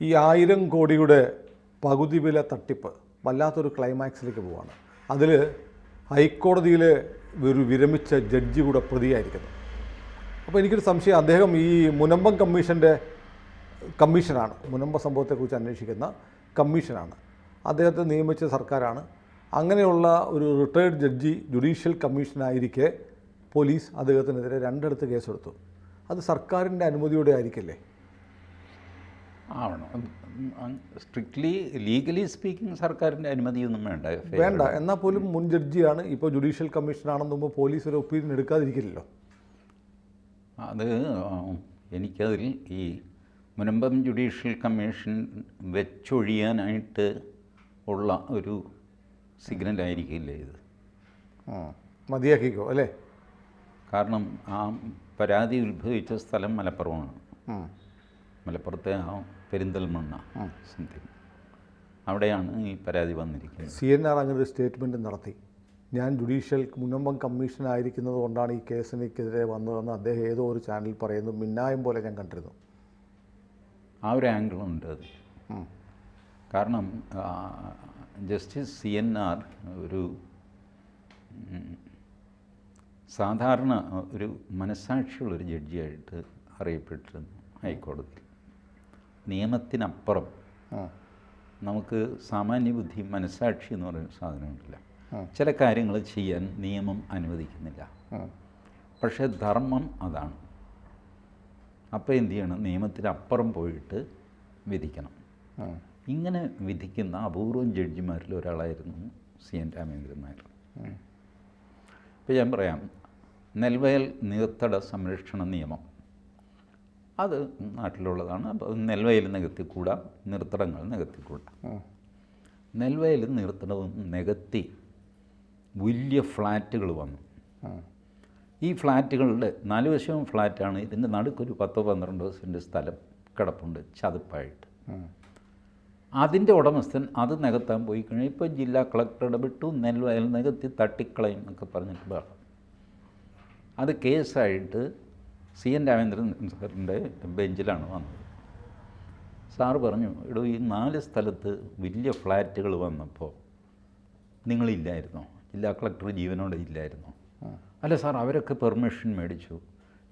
ഈ 1000 കോടിയുടെ പകുതി വില തട്ടിപ്പ് വല്ലാത്തൊരു ക്ലൈമാക്സിലേക്ക് പോവാണ്. അതിൽ ഹൈക്കോടതിയിലെ ഒരു വിരമിച്ച ജഡ്ജി കൂടെ പ്രതിയായിരിക്കുന്നു. അപ്പോൾ എനിക്കൊരു സംശയം, അദ്ദേഹം ഈ മുനമ്പം കമ്മീഷനാണ്, മുനമ്പ സംഭവത്തെക്കുറിച്ച് അന്വേഷിക്കുന്ന കമ്മീഷനാണ്, അദ്ദേഹത്തെ നിയമിച്ച സർക്കാരാണ്. അങ്ങനെയുള്ള ഒരു റിട്ടയർഡ് ജഡ്ജി ജുഡീഷ്യൽ കമ്മീഷനായിരിക്കെ പോലീസ് അദ്ദേഹത്തിനെതിരെ 2 കേസെടുത്തു. അത് സർക്കാരിൻ്റെ അനുമതിയോടെ ആയിരിക്കില്ലേ? ആവണം. സ്ട്രിക്ട്ലി ലീഗലി സ്പീക്കിംഗ് സർക്കാരിൻ്റെ അനുമതിയൊന്നും വേണ്ട. എന്നാൽ പോലും മുൻ ജഡ്ജിയാണ്, ഇപ്പോൾ ജുഡീഷ്യൽ കമ്മീഷനാണെന്ന് മുമ്പ് പോലീസ് ഒരു ഒപ്പീനിയൻ എടുക്കാതിരിക്കില്ലല്ലോ. അത് എനിക്കതിൽ ഈ മുനമ്പം ജുഡീഷ്യൽ കമ്മീഷൻ വെച്ചൊഴിയാനായിട്ട് ഉള്ള ഒരു സിഗ്നലായിരിക്കില്ല ഇത്. മതിയാക്കിക്കോ അല്ലേ? കാരണം ആ പരാതി ഉത്ഭവിച്ച സ്ഥലം മലപ്പുറമാണ്. മലപ്പുറത്തെ ആ പെരിന്തൽമണ്ണ സംതിങ്, അവിടെയാണ് ഈ പരാതി വന്നിരിക്കുന്നത്. CNR അങ്ങനെ ഒരു സ്റ്റേറ്റ്മെൻറ്റ് നടത്തി. ഞാൻ ജുഡീഷ്യൽ മുനമ്പം കമ്മീഷനായിരിക്കുന്നത് കൊണ്ടാണ് ഈ കേസിനെതിരെ വന്നതെന്ന് അദ്ദേഹം ഏതോ ഒരു ചാനലിൽ പറയുന്നു. മിന്നായം പോലെ ഞാൻ കണ്ടിരുന്നു. ആ ഒരു ആംഗിളുണ്ട് അത്. കാരണം ജസ്റ്റിസ് CNR ഒരു സാധാരണ ഒരു മനസ്സാക്ഷിയുള്ളൊരു ജഡ്ജിയായിട്ട് അറിയപ്പെട്ടിരുന്നു ഹൈക്കോടതി. നിയമത്തിനപ്പുറം നമുക്ക് സാമാന്യ ബുദ്ധി, മനസ്സാക്ഷി എന്ന് പറയുന്ന സാധനമുണ്ടല്ല, ചില കാര്യങ്ങൾ ചെയ്യാൻ നിയമം അനുവദിക്കുന്നില്ല. പക്ഷേ ധർമ്മം അതാണ്. അപ്പോൾ എന്ത് ചെയ്യണം? നിയമത്തിനപ്പുറം പോയിട്ട് വിധിക്കണം. ഇങ്ങനെ വിധിക്കുന്ന അപൂർവം ജഡ്ജിമാരിൽ ഒരാളായിരുന്നു CN രാമേന്ദ്രൻ നായർ. ഇപ്പോൾ ഞാൻ പറയാം, നെൽവയൽ നീർത്തട സംരക്ഷണ നിയമം അത് നാട്ടിലുള്ളതാണ്. അപ്പോൾ നെൽവയൽ നികത്തിക്കൂടാ, നീർത്തടങ്ങൾ നികത്തിക്കൂടാ. നെൽവയൽ നീർത്തടവും നികത്തി വലിയ ഫ്ലാറ്റുകൾ വന്നു. ഈ ഫ്ലാറ്റുകളുടെ 4 വശവും ഫ്ലാറ്റാണ്. ഇതിൻ്റെ നടുക്കൊരു 10-12 സെൻറ്റ് സ്ഥലം കിടപ്പുണ്ട് ചതുപ്പായിട്ട്. അതിൻ്റെ ഉടമസ്ഥൻ അത് നികത്താൻ പോയി കഴിഞ്ഞാൽ ഇപ്പോൾ ജില്ലാ കളക്ടർ ഇടപെട്ടു, നെൽവയൽ നികത്തി തട്ടിക്കളയും എന്നൊക്കെ പറഞ്ഞിട്ട് വേണം. അത് കേസായിട്ട് CN രാമേന്ദ്രൻ സാറിൻ്റെ ബെഞ്ചിലാണ് വന്നത്. സാറ് പറഞ്ഞു, എടോ ഈ 4 സ്ഥലത്ത് വലിയ ഫ്ലാറ്റുകൾ വന്നപ്പോൾ നിങ്ങളില്ലായിരുന്നോ? ജില്ലാ കളക്ടർ ജീവനോടെ ഇല്ലായിരുന്നോ? അല്ല സാർ, അവരൊക്കെ പെർമിഷൻ മേടിച്ചു.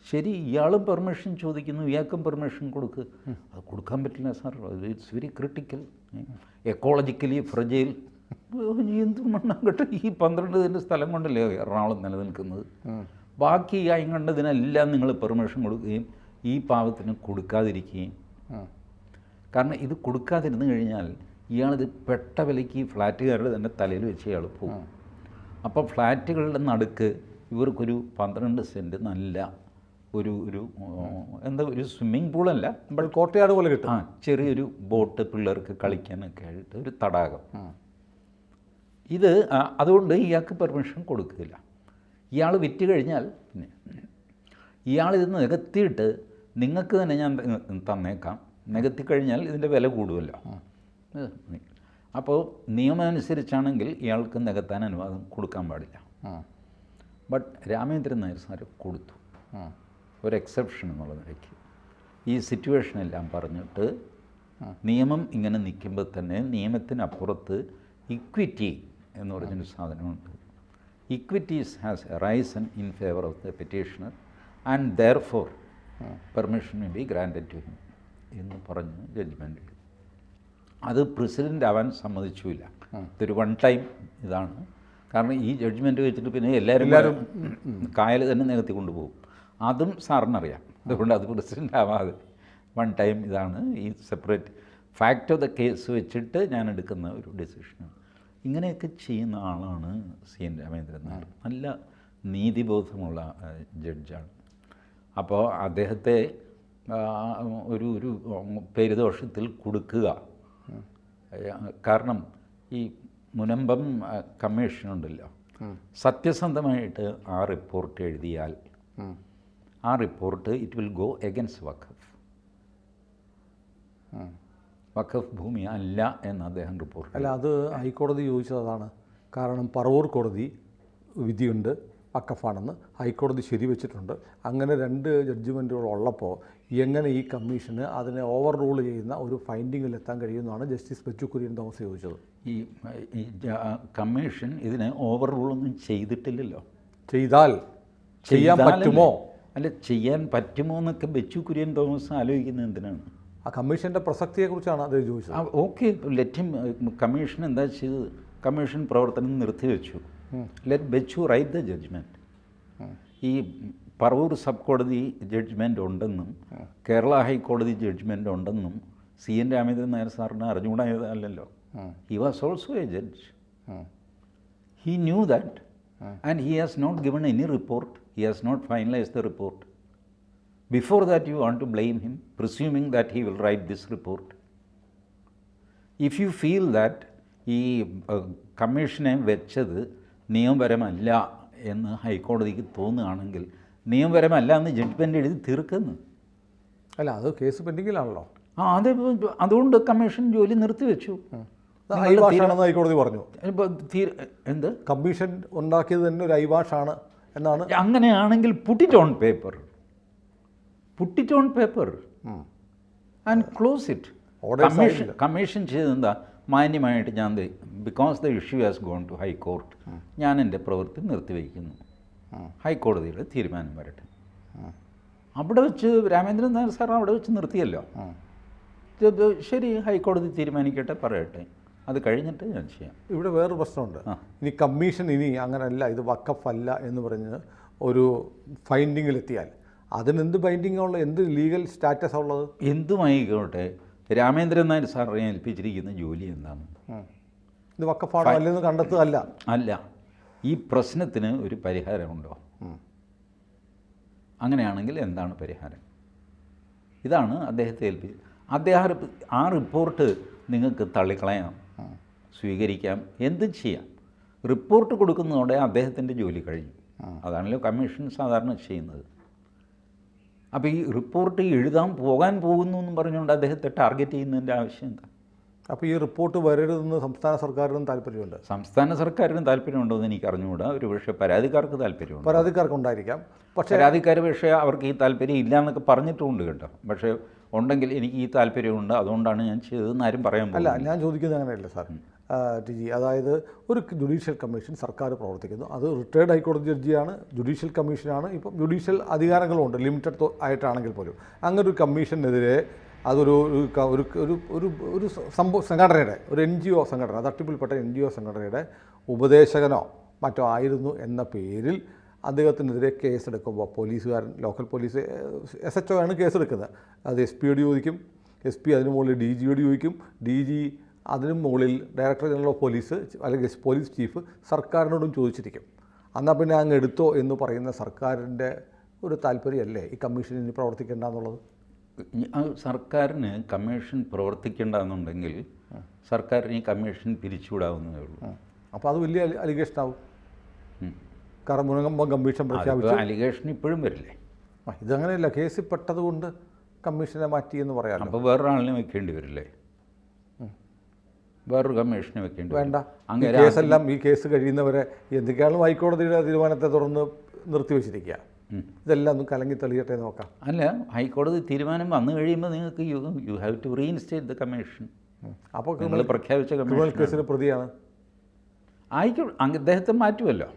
ശരി, ഇയാളും പെർമിഷൻ ചോദിക്കുന്നു, ഇയാൾക്കും പെർമിഷൻ കൊടുക്ക്. അത് കൊടുക്കാൻ പറ്റില്ല sir, it's very critical, ecologically fragile. എന്ത് മണ്ണാകട്ടെ, ഈ 12 സെൻറ്റ് സ്ഥലം കൊണ്ടല്ലേ എറണാകുളം നിലനിൽക്കുന്നത്. ബാക്കി കണ്ടതിനെല്ലാം നിങ്ങൾ പെർമിഷൻ കൊടുക്കുകയും ഈ പാവത്തിന് കൊടുക്കാതിരിക്കുകയും. കാരണം ഇത് കൊടുക്കാതിരുന്നു കഴിഞ്ഞാൽ ഇയാളിത് പെട്ട വിലയ്ക്ക് ഈ ഫ്ലാറ്റുകാരുടെ തന്നെ തലയിൽ വെച്ച് ഇയാൾ പോകും. അപ്പോൾ ഫ്ലാറ്റുകളുടെ നടുക്ക് ഇവർക്കൊരു 12 സെൻറ്റ് നല്ല ഒരു സ്വിമ്മിങ് പൂളല്ല, നമ്മൾ കോട്ടയാട് പോലെ കിട്ടും. ചെറിയൊരു ബോട്ട് പിള്ളേർക്ക് കളിക്കാനൊക്കെ ആയിട്ട് ഒരു തടാകം. ഇത് അതുകൊണ്ട് ഇയാൾക്ക് പെർമിഷൻ കൊടുക്കില്ല. ഇയാൾ വിറ്റ് കഴിഞ്ഞാൽ പിന്നെ ഇയാളിത് നികത്തിയിട്ട് നിങ്ങൾക്ക് തന്നെ ഞാൻ തന്നേക്കാം, നികത്തിക്കഴിഞ്ഞാൽ ഇതിൻ്റെ വില കൂടുമല്ലോ. അപ്പോൾ നിയമം അനുസരിച്ചാണെങ്കിൽ ഇയാൾക്ക് നികത്താൻ അനുവാദം കൊടുക്കാൻ പാടില്ല. ബട്ട് രാമേന്ദ്രൻ നായർ സാറ് കൊടുത്തു, ഒരു എക്സെപ്ഷൻ എന്നുള്ള നിലയ്ക്ക്. ഈ സിറ്റുവേഷനെല്ലാം പറഞ്ഞിട്ട് നിയമം ഇങ്ങനെ നിൽക്കുമ്പോൾ തന്നെ നിയമത്തിനപ്പുറത്ത് ഇക്വിറ്റി എന്ന് പറഞ്ഞൊരു സാധനമുണ്ട്. Equities has arisen in favor of the petitioner and therefore permission may be granted to him എന്ന് പറഞ്ഞ് ജഡ്ജ്മെൻറ്റിൽ. അത് പ്രസിഡൻ്റ് ആവാൻ സമ്മതിച്ചില്ല. ഇതൊരു 1 ടൈം ഇതാണ്. കാരണം ഈ ജഡ്ജ്മെൻറ്റ് വെച്ചിട്ട് പിന്നെ എല്ലാവരും കായൽ തന്നെ നികത്തി കൊണ്ടുപോകും. അതും സാറിനറിയാം. അതുകൊണ്ട് അത് പ്രസിഡൻ്റ് ആവാതെ 1 ടൈം ഇതാണ്. ഈ separate fact of the case വെച്ചിട്ട് ഞാൻ എടുക്കുന്ന ഒരു ഡിസിഷനാണ്. ഇങ്ങനെയൊക്കെ ചെയ്യുന്ന ആളാണ് CN രാമേന്ദ്രൻ നായർ. നല്ല നീതിബോധമുള്ള ജഡ്ജാണ്. അപ്പോൾ അദ്ദേഹത്തെ ഒരു പെരുദോഷത്തിൽ കൊടുക്കുക. കാരണം ഈ മുനമ്പം കമ്മീഷനുണ്ടല്ലോ, സത്യസന്ധമായിട്ട് ആ റിപ്പോർട്ട് എഴുതിയാൽ ആ report it will go against വഖഫ്. വഖഫ് ഭൂമി അല്ല എന്ന് അദ്ദേഹം റിപ്പോർട്ട്. അല്ല, അത് ഹൈക്കോടതി ചോദിച്ചതാണ്. കാരണം പറവൂർ കോടതി വിധിയുണ്ട്, വഖഫാണെന്ന് ഹൈക്കോടതി ശരിവെച്ചിട്ടുണ്ട്. അങ്ങനെ 2 ജഡ്ജ്മെൻറ്റുകൾ ഉള്ളപ്പോൾ എങ്ങനെ ഈ കമ്മീഷന് അതിനെ ഓവർ റൂൾ ചെയ്യുന്ന ഒരു ഫൈൻഡിങ്ങിലെത്താൻ കഴിയുമെന്നാണ് ജസ്റ്റിസ് ബെച്ചു കുര്യൻ തോമസ് ചോദിച്ചത്. ഈ കമ്മീഷൻ ഇതിനെ ഓവർ റൂളൊന്നും ചെയ്തിട്ടില്ലല്ലോ. ചെയ്യാൻ പറ്റുമോ? അല്ല, ചെയ്യാൻ പറ്റുമോ എന്നൊക്കെ ബെച്ചു കുര്യൻ തോമസ് ആലോചിക്കുന്നത് എന്തിനാണ്? ആ കമ്മീഷൻ്റെ പ്രസക്തിയെക്കുറിച്ചാണ് അദ്ദേഹം ചോദിച്ചത്. ഓക്കെ, കമ്മീഷൻ എന്താ ചെയ്തത്? കമ്മീഷൻ പ്രവർത്തനം നിർത്തിവെച്ചു. ലെറ്റ് ബെച്ചു റൈറ്റ് ദ ജഡ്ജ്മെൻറ്റ്. ഈ പറവൂർ സബ് കോടതി ജഡ്ജ്മെൻ്റ് ഉണ്ടെന്നും കേരള ഹൈക്കോടതി ജഡ്ജ്മെൻ്റ് ഉണ്ടെന്നും CN രാമേന്ദ്രൻ നായർ സാറിന് അറിഞ്ഞുകൂടായതല്ലോ. He was also a judge. He knew that and he has not given any report. He has not finalized the report. Before that you want to blame him, presuming that he will write this report. If you feel that ഈ കമ്മീഷനെ വെച്ചത് നിയമപരമല്ല എന്ന് ഹൈക്കോടതിക്ക് തോന്നുകയാണെങ്കിൽ നിയമപരമല്ല എന്ന് judgement എഴുതി തീർക്കുന്നു. അല്ല, അത് കേസ് പെൻഡിങ്ങിലാണല്ലോ. അതുകൊണ്ട് കമ്മീഷൻ ജോലി നിർത്തിവെച്ചു. ഹൈക്കോടതി പറഞ്ഞു. എന്ത് കമ്മീഷൻ ഉണ്ടാക്കിയത് തന്നെ ഒരു ഐവാഷാണ് എന്നാണ്. അങ്ങനെയാണെങ്കിൽ put it on paper and close it. Commission ചെയ്തെന്താ? മാന്യമായിട്ട് ഞാൻ because the issue has gone to high court, ഞാൻ എൻ്റെ പ്രവൃത്തി നിർത്തിവെക്കുന്നു, ഹൈക്കോടതിയുടെ തീരുമാനം വരട്ടെ. അവിടെ വെച്ച് രാമേന്ദ്രൻ നായർ സാർ അവിടെ വെച്ച് നിർത്തിയല്ലോ. ശരി, ഹൈക്കോടതി തീരുമാനിക്കട്ടെ, പറയട്ടെ, അത് കഴിഞ്ഞിട്ട് ഞാൻ ചെയ്യാം. ഇവിടെ വേറൊരു പ്രശ്നമുണ്ട്. ഇനി കമ്മീഷൻ അങ്ങനെയല്ല, ഇത് വഖഫ് അല്ല എന്ന് പറഞ്ഞ് ഒരു ഫൈൻഡിങ്ങിലെത്തിയാൽ അതിനെന്ത് ബൈൻഡിങ്ങുള്ള, എന്ത് ലീഗൽ സ്റ്റാറ്റസ് ഉള്ളത്? എന്തുമായിക്കോട്ടെ, രാമേന്ദ്രൻ നായർ സാറിനെ ഏൽപ്പിച്ചിരിക്കുന്ന ജോലി എന്താണ്? ഇത് വഖഫാണോ അല്ലെന്ന് കണ്ടെത്തുക അല്ല. ഈ പ്രശ്നത്തിന് ഒരു പരിഹാരമുണ്ടോ? അങ്ങനെയാണെങ്കിൽ എന്താണ് പരിഹാരം? ഇതാണ് അദ്ദേഹത്തെ ഏൽപ്പിച്ചത്. ആ റിപ്പോർട്ട് നിങ്ങൾക്ക് തള്ളിക്കളയാം, സ്വീകരിക്കാം, എന്തും ചെയ്യാം. റിപ്പോർട്ട് കൊടുക്കുന്നതോടെ അദ്ദേഹത്തിൻ്റെ ജോലി കഴിഞ്ഞു. അതാണല്ലോ കമ്മീഷൻ സാധാരണ ചെയ്യുന്നത്. അപ്പോൾ ഈ റിപ്പോർട്ട് എഴുതാൻ പോകാൻ പോകുന്നു എന്നും പറഞ്ഞുകൊണ്ട് അദ്ദേഹത്തെ ടാർഗറ്റ് ചെയ്യുന്നതിൻ്റെ ആവശ്യം എന്താ? അപ്പോൾ ഈ റിപ്പോർട്ട് വരരുതെന്ന് സംസ്ഥാന സർക്കാരിനും താല്പര്യമുണ്ട്. സംസ്ഥാന സർക്കാരിനും താല്പര്യമുണ്ടോ എന്ന് എനിക്ക് അറിഞ്ഞുകൂടാ. ഒരു പക്ഷേ പരാതിക്കാർക്ക് താല്പര്യമുണ്ട്. പരാതിക്കാർക്കുണ്ടായിരിക്കാം. പക്ഷേ പരാതിക്കാർ പക്ഷേ അവർക്ക് ഈ താല്പര്യം ഇല്ല എന്നൊക്കെ പറഞ്ഞിട്ടുമുണ്ട് കേട്ടോ. പക്ഷേ ഉണ്ടെങ്കിൽ എനിക്ക് ഈ താല്പര്യമുണ്ട്, അതുകൊണ്ടാണ് ഞാൻ ചെയ്തതെന്ന് ആരും പറയാൻ അല്ല. ഞാൻ ചോദിക്കുന്നത് അങ്ങനെയല്ല സാർ ടി. അതായത് ഒരു ജുഡീഷ്യൽ കമ്മീഷൻ സർക്കാർ പ്രവർത്തിക്കുന്നു. അത് റിട്ടയർഡ് ഹൈക്കോടതി ജഡ്ജിയാണ്, ജുഡീഷ്യൽ കമ്മീഷനാണ്. ഇപ്പം ജുഡീഷ്യൽ അധികാരങ്ങളുണ്ട്, ലിമിറ്റഡ് ആയിട്ടാണെങ്കിൽ പോലും. അങ്ങനെ ഒരു കമ്മീഷനെതിരെ അതൊരു ഒരു സംഘടനയുടെ, ഒരു NGO സംഘടന, തട്ടിപ്പിൽപ്പെട്ട NGO സംഘടനയുടെ ഉപദേശകനോ മറ്റോ ആയിരുന്നു എന്ന പേരിൽ അദ്ദേഹത്തിനെതിരെ കേസെടുക്കുമ്പോൾ പോലീസുകാരൻ, ലോക്കൽ പോലീസ് SHO ആണ് കേസെടുക്കുന്നത്. അത് SP യോട് ചോദിക്കും, SP അതിന് മുകളിൽ DG യോട് ചോദിക്കും, DG അതിന് മുകളിൽ ഡയറക്ടർ ജനറൽ ഓഫ് പോലീസ് അല്ലെങ്കിൽ പോലീസ് ചീഫ് സർക്കാരിനോടും ചോദിച്ചിരിക്കും. എന്നാൽ പിന്നെ അങ്ങ് എടുത്തോ എന്ന് പറയുന്ന സർക്കാരിൻ്റെ ഒരു താല്പര്യമല്ലേ ഈ കമ്മീഷൻ ഇനി പ്രവർത്തിക്കേണ്ട എന്നുള്ളത്? സർക്കാരിന് കമ്മീഷൻ പ്രവർത്തിക്കേണ്ട എന്നുണ്ടെങ്കിൽ സർക്കാരിന് ഈ കമ്മീഷൻ പിരിച്ചുവിടാവുന്നതേ ഉള്ളൂ. അപ്പോൾ അത് വലിയ അലിഗേഷൻ ആവും. കാരണം മുനമ്പം കമ്മീഷൻ പ്രഖ്യാപിച്ചു, അലിഗേഷൻ ഇപ്പോഴും വരില്ലേ? ഇതങ്ങനെയല്ല, കേസിൽ പെട്ടതുകൊണ്ട് കമ്മീഷനെ മാറ്റി എന്ന് പറയാം. അപ്പോൾ വേറൊരാളിനെ വെക്കേണ്ടി വരില്ലേ? വേറൊരു കമ്മീഷനെ വെക്കേണ്ടി വേണ്ട. കേസെല്ലാം ഈ കേസ് കഴിയുന്നവരെ എന്തൊക്കെയാണ് ഹൈക്കോടതിയുടെ തീരുമാനത്തെ തുടർന്ന് നിർത്തിവെച്ചിരിക്കുക. ഇതെല്ലാം ഒന്ന് കലങ്ങി തെളിയട്ടെ നോക്കാം. അല്ല, ഹൈക്കോടതി തീരുമാനം വന്നു കഴിയുമ്പോൾ നിങ്ങൾക്ക് you have to reinstate the commission. അപ്പോൾ നിങ്ങൾ പ്രഖ്യാപിച്ച ക്രിമിനൽ കേസിന് പ്രതിയാണ് അദ്ദേഹത്തെ മാറ്റുമല്ലോ.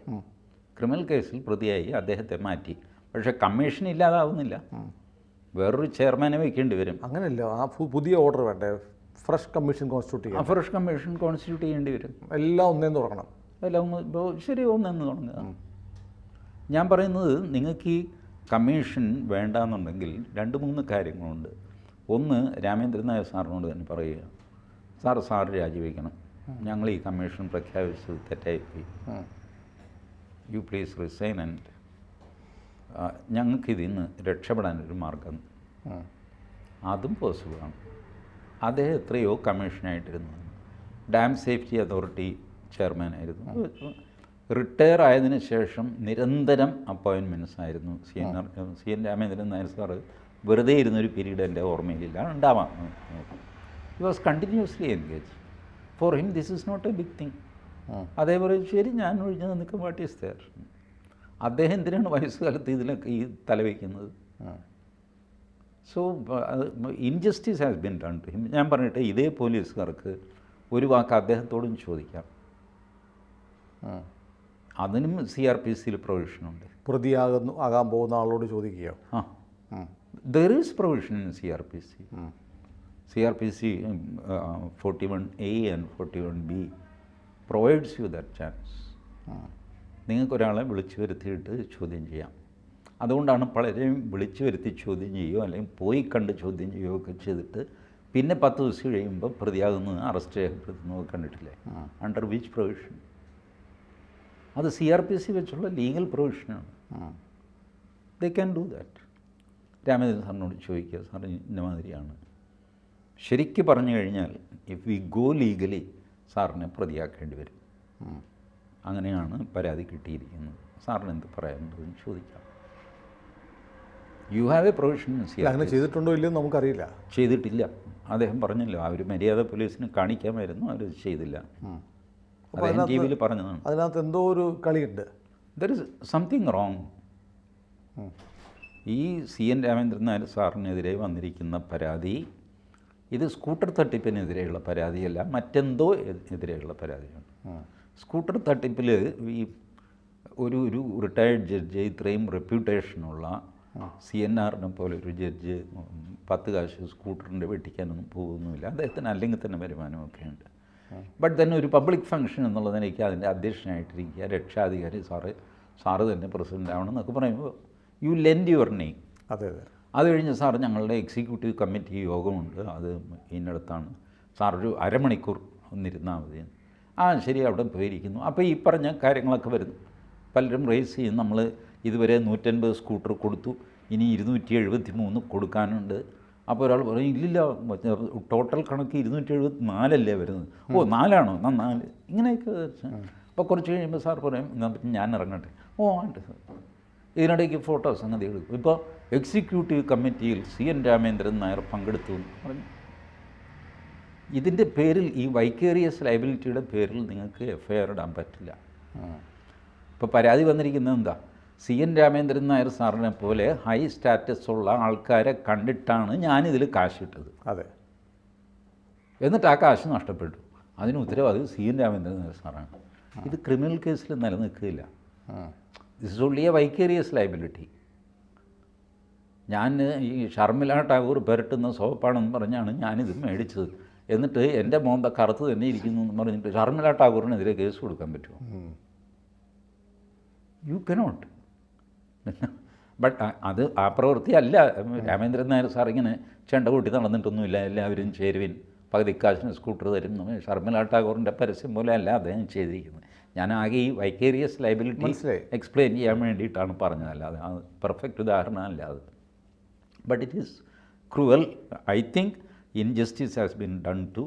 ക്രിമിനൽ കേസിൽ പ്രതിയായി അദ്ദേഹത്തെ മാറ്റി. പക്ഷേ കമ്മീഷൻ ഇല്ലാതാവുന്നില്ല, വേറൊരു ചെയർമാനെ വയ്ക്കേണ്ടി വരും. അങ്ങനെയല്ല, ആ പുതിയ ഓർഡർ വേണ്ടേ? ഫ്രഷ് കമ്മീഷൻ കോൺസ്റ്റിറ്റ്യൂട്ട് ചെയ്യേണ്ടി വരും. എല്ലാം ഒന്നേന്ന് തുടങ്ങണം. എല്ലാം ശരി, ഒന്നെന്ന് തുടങ്ങുക. ഞാൻ പറയുന്നത്, നിങ്ങൾക്ക് ഈ കമ്മീഷൻ വേണ്ടാന്നുണ്ടെങ്കിൽ 2-3 കാര്യങ്ങളുണ്ട്. ഒന്ന്, രാമേന്ദ്രൻ നായർ സാറിനോട് തന്നെ പറയുക, സാർ രാജിവെക്കണം, ഞങ്ങൾ ഈ കമ്മീഷൻ പ്രഖ്യാപിച്ചത് തെറ്റായിപ്പോയി, യു പ്ലീസ് റിസൈൻ ആൻഡ് ഞങ്ങൾക്കിതിൽ നിന്ന് രക്ഷപ്പെടാനൊരു മാർഗം. അതും പോസിബിളാണ്. അദ്ദേഹം എത്രയോ കമ്മീഷനായിട്ടിരുന്നു. ഡാം സേഫ്റ്റി അതോറിറ്റി ചെയർമാനായിരുന്നു. റിട്ടയർ ആയതിനു ശേഷം നിരന്തരം അപ്പോയിൻമെൻറ്റ്സ് ആയിരുന്നു. CN രാമേന്ദ്രൻ നായർ സാറ് വെറുതെ ഇരുന്നൊരു പീരീഡ് എൻ്റെ ഓർമ്മയിലില്ല, ഉണ്ടാവാം. He was continuously engage. For him this is not a big thing. അതേപോലെ ശരി, ഞാൻ ഒഴിഞ്ഞ് നിൽക്കും, വാട്ട് ഈസ് ദെയർ? അദ്ദേഹം എന്തിനാണ് വയസ്സുകാലത്ത് ഇതിലൊക്കെ ഈ തലവയ്ക്കുന്നത്? So injustice has been done to him. ഞാൻ പറഞ്ഞിട്ട് ഇതേ പോലീസുകാർക്ക് ഒരു വാക്ക് അദ്ദേഹത്തോടും ചോദിക്കാം. അതിനും CRPC പ്രൊവിഷനുണ്ട്. ആകാൻ പോകുന്ന ആളോട് ചോദിക്കുകയോ? There is provision in CRPC. CRPC 41A and 41B provides you that chance. നിങ്ങൾക്കൊരാളെ വിളിച്ചു വരുത്തിയിട്ട് ചോദ്യം ചെയ്യാം. അതുകൊണ്ടാണ് പലരെയും വിളിച്ചു വരുത്തി ചോദ്യം ചെയ്യുകയോ അല്ലെങ്കിൽ പോയി കണ്ട് ചോദ്യം ചെയ്യുകയോ ഒക്കെ ചെയ്തിട്ട് പിന്നെ 10 ദിവസം കഴിയുമ്പോൾ പ്രതിയാകുന്നത് അറസ്റ്റ് രേഖപ്പെടുത്തുന്നത് കണ്ടിട്ടില്ലേ? Under which provision? അത് CRPC വെച്ചുള്ള ലീഗൽ പ്രൊവിഷനാണ്. They can do that. Ramachandran സാറിനോട് ചോദിക്കുക, സാർ ഇന്ന മാതിരിയാണ്. ശരിക്കും പറഞ്ഞു കഴിഞ്ഞാൽ ഇഫ് വി ഗോ ലീഗലി സാറിനെ പ്രതിയാക്കേണ്ടി വരും. അങ്ങനെയാണ് പരാതി കിട്ടിയിരിക്കുന്നത്. സാറിന് എന്ത് പറയാനുണ്ടെന്ന് ചോദിക്കാം. You have A provision. അങ്ങനെ ചെയ്തിട്ടുണ്ടോ ഇല്ലയോ നമുക്കറിയില്ല. ചെയ്തിട്ടില്ല. അദ്ദേഹം പറഞ്ഞല്ലോ, അവർ മര്യാദ പോലീസിന് കാണിക്കാമായിരുന്നു, അവർ ചെയ്തില്ല. അദ്ദേഹം ടി വിയിൽ പറഞ്ഞതാണ്. അതിനകത്ത് എന്തോ ഒരു കളിയുണ്ട്. There is something wrong. ഈ CN രാമേന്ദ്രൻ നായർ സാറിനെതിരെ വന്നിരിക്കുന്ന പരാതി ഇത് സ്കൂട്ടർ തട്ടിപ്പിനെതിരെയുള്ള പരാതിയല്ല, മറ്റെന്തോ എതിരെയുള്ള പരാതിയാണ്. സ്കൂട്ടർ തട്ടിപ്പിൽ ഈ ഒരു റിട്ടയർഡ് ജഡ്ജ്, ഇത്രയും റെപ്യൂട്ടേഷനുള്ള CNRനെ പോലെ ഒരു ജഡ്ജ് 10 കാശ് സ്കൂട്ടറിൻ്റെ വെട്ടിക്കാനൊന്നും പോകുന്നുമില്ല. അദ്ദേഹത്തിന് അല്ലെങ്കിൽ തന്നെ വരുമാനമൊക്കെ ഉണ്ട്. ബട്ട് തന്നെ ഒരു പബ്ലിക് ഫംഗ്ഷൻ എന്നുള്ളതിനേക്ക് അതിൻ്റെ അധ്യക്ഷനായിട്ടിരിക്കുക, രക്ഷാധികാരി സാറ് തന്നെ പ്രസിഡൻ്റ് ആവണം എന്നൊക്കെ പറയുമ്പോൾ യു ലെൻഡ് യുവർ നെയിം. അതെ. അത് കഴിഞ്ഞ് സാർ ഞങ്ങളുടെ എക്സിക്യൂട്ടീവ് കമ്മിറ്റി യോഗമുണ്ട്, അത് ഇന്നടത്താണ്, സാർ ഒരു അരമണിക്കൂർ ഒന്നിരുന്നാൽ മതി. ശരി, അവിടെ പോയിരിക്കുന്നു. അപ്പോൾ ഈ പറഞ്ഞ കാര്യങ്ങളൊക്കെ വരുന്നു. പലരും റേസ് ചെയ്യും, നമ്മൾ ഇതുവരെ 150 സ്കൂട്ടർ കൊടുത്തു, ഇനി 273 കൊടുക്കാനുണ്ട്. അപ്പോൾ ഒരാൾ പറയും ഇല്ലില്ല, ടോട്ടൽ കണക്ക് 274 വരുന്നത്. 4 4 ഇങ്ങനെയൊക്കെ. അപ്പോൾ കുറച്ച് കഴിയുമ്പോൾ സാർ പറയും എന്നാൽ പറ്റും ഞാൻ ഇറങ്ങട്ടെ. ആണ്ട് സാർ. ഇതിനിടയ്ക്ക് ഫോട്ടോ സംഗതി എടുക്കും. ഇപ്പോൾ എക്സിക്യൂട്ടീവ് കമ്മിറ്റിയിൽ CN രാമേന്ദ്രൻ നായർ പങ്കെടുത്തു എന്ന് പറഞ്ഞു. ഇതിൻ്റെ പേരിൽ, ഈ വൈക്കേറിയസ് ലയബിലിറ്റിയുടെ പേരിൽ നിങ്ങൾക്ക് FIR ഇടാൻ പറ്റില്ല. ഇപ്പോൾ പരാതി വന്നിരിക്കുന്നത് എന്താ? CN രാമേന്ദ്രൻ നായർ സാറിനെ പോലെ ഹൈ സ്റ്റാറ്റസ് ഉള്ള ആൾക്കാരെ കണ്ടിട്ടാണ് ഞാനിതിൽ കാശിട്ടത്. അതെ. എന്നിട്ട് ആ കാശ് നഷ്ടപ്പെട്ടു. അതിന് ഉത്തരവാദി CN രാമേന്ദ്രൻ നായർ സാറാണ്. ഇത് ക്രിമിനൽ കേസിൽ നിലനിൽക്കില്ല. This is only a vicarious liability. ഞാൻ ഈ ഷർമിള ടാഗോർ പുരട്ടുന്ന സോപ്പാണെന്ന് പറഞ്ഞാണ് ഞാനിത് മേടിച്ചത്. എന്നിട്ട് എൻ്റെ മോന്ത കറുത്ത് തന്നെ ഇരിക്കുന്നു എന്ന് പറഞ്ഞിട്ട് ഷർമിള ടാഗോറിനെതിരെ കേസ് കൊടുക്കാൻ പറ്റുമോ? You cannot. ബട്ട് അത് ആ പ്രവൃത്തി അല്ല. രാമേന്ദ്രൻ നായർ സാർ ഇങ്ങനെ ചെണ്ട കൂട്ടി നടന്നിട്ടൊന്നുമില്ല. എല്ലാവരും ചേരുവിൻ, പകുതിക്കാശിന് സ്കൂട്ടർ തരും. ഷർമിള ടാഗോറിൻ്റെ പരസ്യം പോലെ അല്ല അദ്ദേഹം ചെയ്തിരിക്കുന്നത്. ഞാൻ ആകെ ഈ വൈക്കേറിയസ് ലയബിലിറ്റി എക്സ്പ്ലെയിൻ ചെയ്യാൻ വേണ്ടിയിട്ടാണ് പറഞ്ഞതല്ല, അത് പെർഫെക്റ്റ് ഉദാഹരണമല്ല അത്. But it is cruel. I think injustice has been done to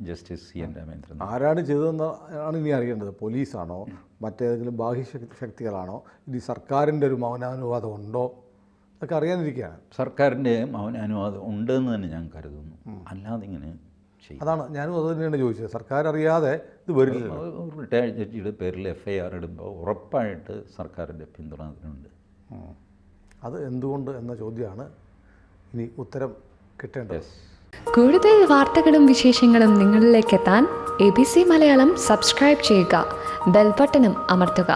justice CN Ramendran. ആരാണ് ചെയ്തതെന്ന് ആണ് ഇനി അറിയേണ്ടത്. പോലീസാണോ, മറ്റേതെങ്കിലും ബാഹ്യശക്തികളാണോ, ഇനി സർക്കാരിൻ്റെ ഒരു മൗനാനുവാദം ഉണ്ടോ അതൊക്കെ അറിയാനിരിക്കുകയാണ്. സർക്കാരിൻ്റെ മൗനാനുവാദം ഉണ്ടെന്ന് തന്നെ ഞാൻ കരുതുന്നു. അല്ലാതെ ഇങ്ങനെ ചെയ്യും. അതാണ് ഞാനും അത് തന്നെയാണ് ചോദിച്ചത്. സർക്കാർ അറിയാതെ ഇത് വരില്ല. റിട്ടയർഡ് ജഡ്ജിയുടെ പേരിൽ FIR ഇടുമ്പോൾ ഉറപ്പായിട്ട് സർക്കാരിൻ്റെ പിന്തുണ അതിനുണ്ട്. അത് എന്തുകൊണ്ട് എന്ന ചോദ്യമാണ് ഇനി ഉത്തരം കിട്ടേണ്ടത്. കൂടുതൽ വാർത്തകളും വിശേഷങ്ങളും നിങ്ങളിലേക്ക് എത്താൻ ABC മലയാളം സബ്സ്ക്രൈബ് ചെയ്യുക, ബെൽ ബട്ടണും അമർത്തുക.